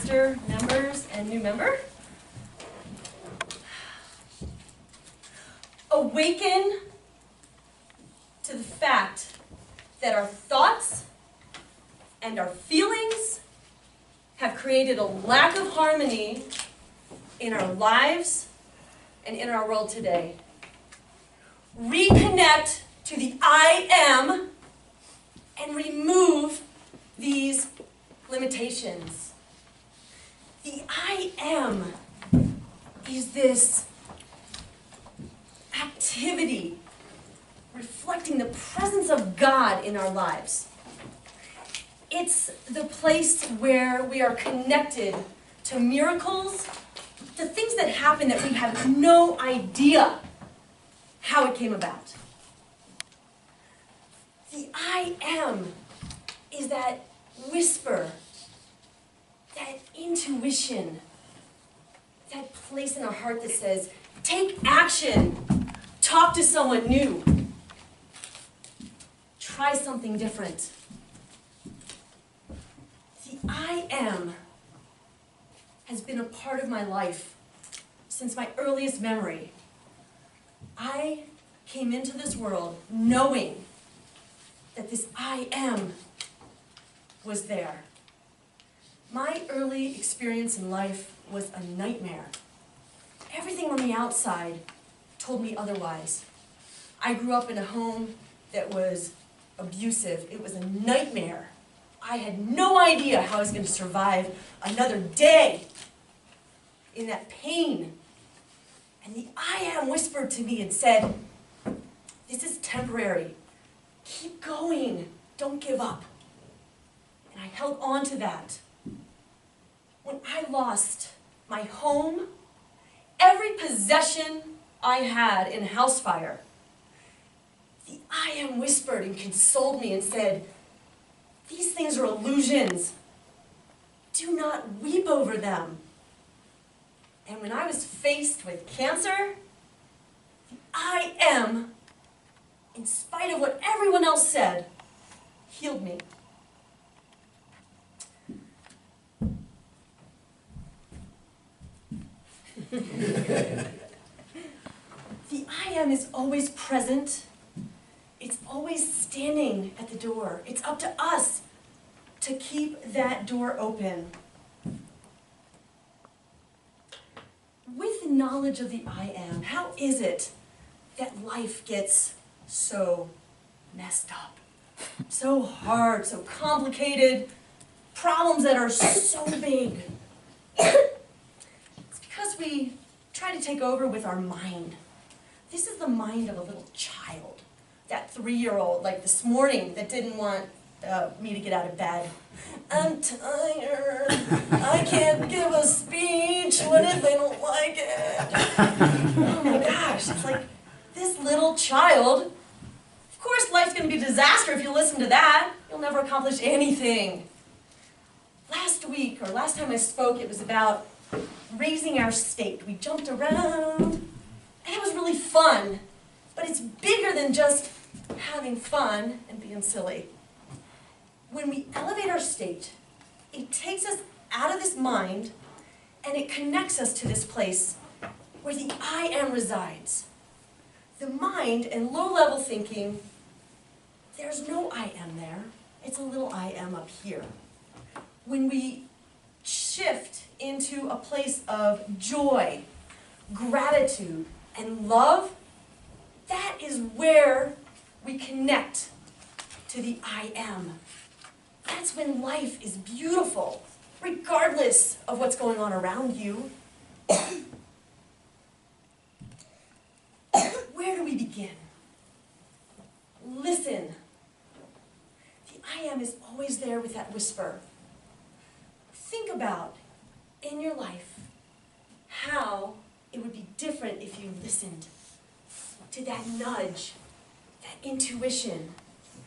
semester members and new member. Awaken to the fact that our thoughts and our feelings have created a lack of harmony in our lives and in our world today. Reconnect to the I am and remove these limitations. The I am is this activity reflecting the presence of God in our lives. It's the place where we are connected to miracles, to things that happen that we have no idea how it came about. The I am is that whisper, that intuition, that place in our heart that says, take action, talk to someone new, try something different. The I am has been a part of my life since my earliest memory. I came into this world knowing that this I am was there. My early experience in life was a nightmare. Everything on the outside told me otherwise. I grew up in a home that was abusive. It was a nightmare. I had no idea how I was going to survive another day in that pain. And the I am whispered to me and said, this is temporary. Keep going. Don't give up. And I held on to that. When I lost my home, every possession I had in a house fire, the I am whispered and consoled me and said, these things are illusions. Do not weep over them. And when I was faced with cancer, the I am, in spite of what everyone else said, healed me. The I am is always present. It's always standing at the door. It's up to us to keep that door open. With the knowledge of the I am, how is it that life gets so messed up? So hard, so complicated, problems that are so big. It's because we try to take over with our mind. This is the mind of a little child. That 3-year-old, like this morning, that didn't want me to get out of bed. I'm tired. I can't give a speech. What if they don't like it? Oh my gosh, it's like this little child. Of course, life's going to be a disaster if you listen to that. You'll never accomplish anything. Last week, or last time I spoke, it was about raising our state. We jumped around, and it was really fun. But it's bigger than just having fun and being silly. When we elevate our state, it takes us out of this mind and it connects us to this place where the I am resides. The mind and low-level thinking, there's no I am there. It's a little I am up here. When we shift into a place of joy, gratitude, and love, that is where we connect to the I am. That's when life is beautiful, regardless of what's going on around you. Where do we begin? Listen. The I am is always there with that whisper. Think about, in your life, how it would be different if you listened to that nudge, that intuition,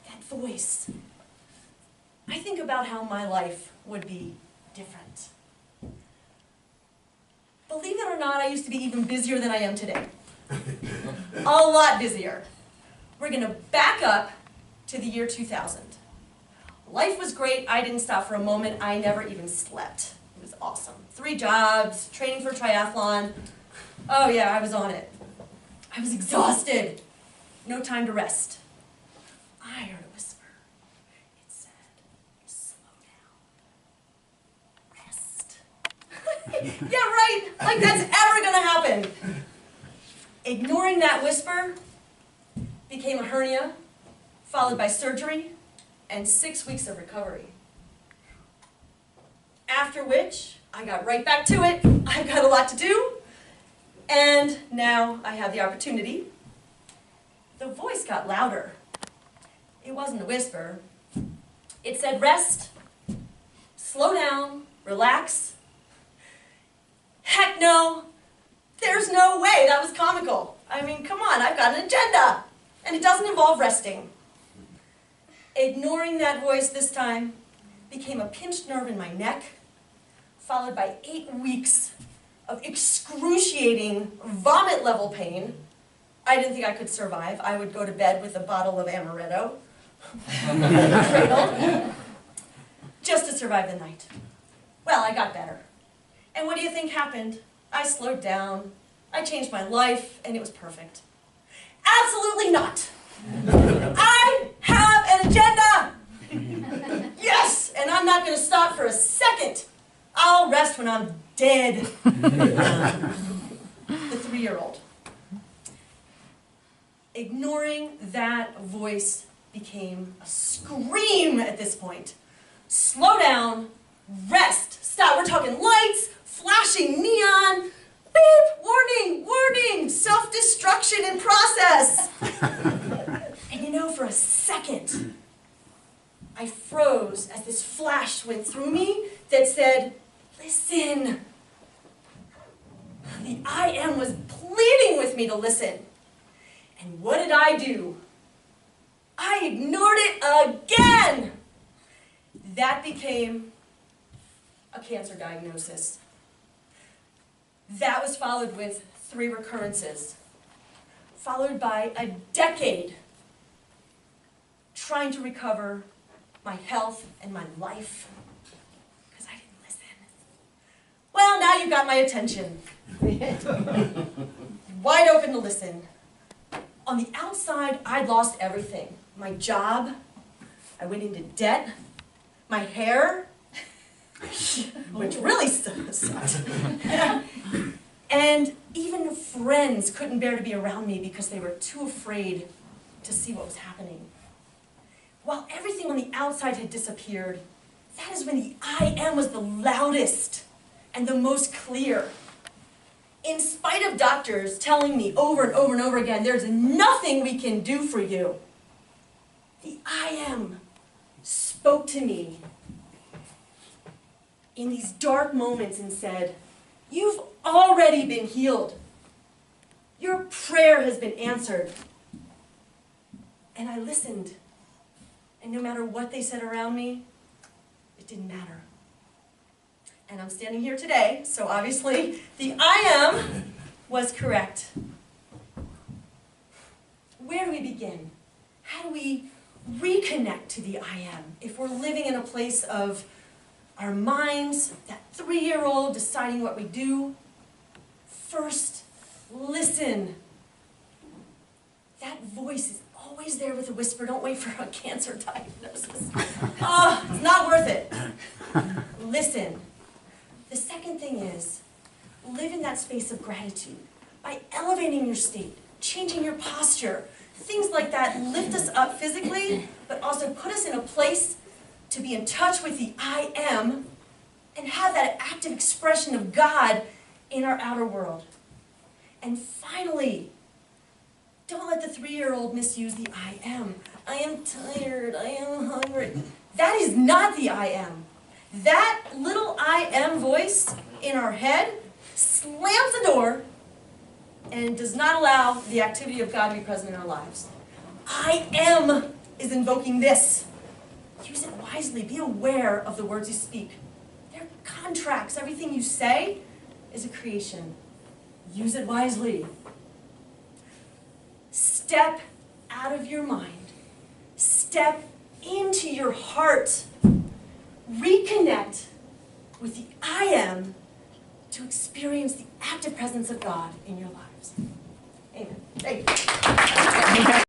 that voice. I think about how my life would be different. Believe it or not, I used to be even busier than I am today. A lot busier. We're going to back up to the year 2000. Life was great. I didn't stop for a moment. I never even slept. It was awesome. 3 jobs, training for triathlon. Oh yeah, I was on it. I was exhausted. No time to rest. I heard a whisper. It said, slow down. Rest. Yeah, right. Like that's ever gonna happen. Ignoring that whisper became a hernia, followed by surgery and 6 weeks of recovery. After which, I got right back to it. I've got a lot to do. And now I have the opportunity. The voice got louder. It wasn't a whisper. It said, rest, slow down, relax. Heck no, there's no way that was comical. I mean, come on, I've got an agenda. And it doesn't involve resting. Ignoring that voice this time became a pinched nerve in my neck, followed by 8 weeks of excruciating vomit-level pain. I didn't think I could survive. I would go to bed with a bottle of amaretto, cradled, just to survive the night. Well, I got better. And what do you think happened? I slowed down, I changed my life, and it was perfect. Absolutely not! I have an agenda! Yes! And I'm not going to stop for a second. I'll rest when I'm dead. The 3-year-old. Ignoring that voice became a scream at this point. Slow down, rest, stop. We're talking lights, flashing neon, beep, warning, warning, self-destruction in process. And you know, for a second, I froze as this flash went through me that said, listen. The I am was pleading with me to listen. And what did I do? I ignored it again. That became a cancer diagnosis. That was followed with 3 recurrences, followed by a decade trying to recover my health and my life, because I didn't listen. Well, now you've got my attention. Wide open to listen. On the outside, I'd lost everything. My job, I went into debt, my hair, which really sucked. And even friends couldn't bear to be around me because they were too afraid to see what was happening. While everything on the outside had disappeared, that is when the I am was the loudest and the most clear. In spite of doctors telling me over and over and over again, there's nothing we can do for you, the I am spoke to me in these dark moments and said, you've already been healed. Your prayer has been answered. And I listened. And no matter what they said around me, it didn't matter. And I'm standing here today, so obviously the I am was correct. Where do we begin? How do we reconnect to the I am if we're living in a place of our minds, that 3-year-old deciding what we do? First, listen. That voice is always there with a whisper. Don't wait for a cancer diagnosis. Oh, it's not worth it. Listen. The second thing is, live in that space of gratitude by elevating your state, changing your posture. Things like that lift us up physically, but also put us in a place to be in touch with the I am and have that active expression of God in our outer world. And finally, don't let the 3-year-old misuse the I am. I am tired, I am hungry. That is not the I am. That little I am voice in our head slams the door and does not allow the activity of God to be present in our lives. I am is invoking this. Use it wisely. Be aware of the words you speak. They're contracts. Everything you say is a creation. Use it wisely. Step out of your mind. Step into your heart. Reconnect with the I am experience the active presence of God in your lives.